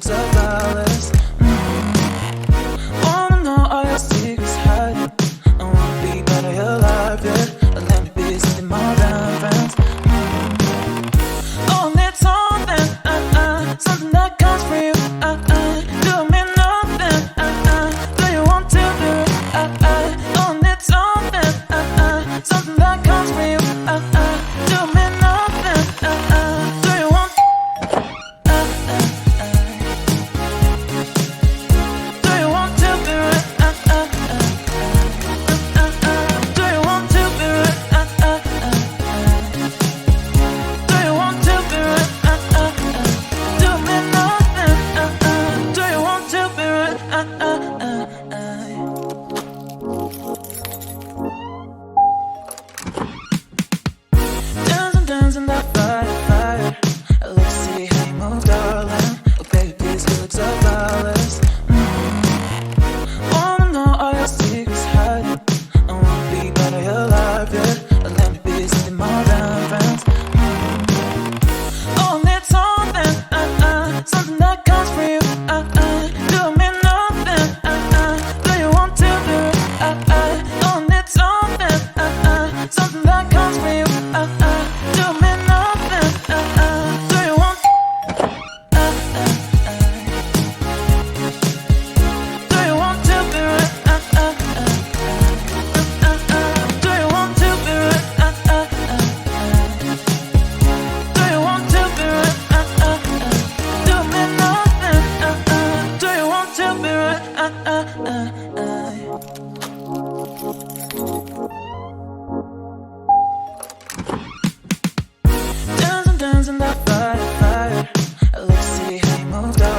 looks so flawless. Wanna know all your secrets hiding. I wanna be part of your life, yeah. Let me be something more than friends. Oh, need something, something that comes from you, do me nothing, do you want to do it, oh, need something, something that comes from you, do me nothing, do you want, do you want to do it, do you want to do it, do you want to be right? Do me nothing. Do you want to be right? Dancing that fire. Let's see how you move, darling. Oh, baby, please, you look so flawless. Wanna know all your secrets hiding. I wanna be part of your life, yeah. Let me be something more than friends. Oh, need something, something that comes from you, do me nothing, do you want to do it, oh, need something, something that comes from you, do me nothing, do you want, do you want to be right, do you want to be right, do you want to be right? Do me nothing. Do you want to be right? Dancing that fire. Let's see how you move.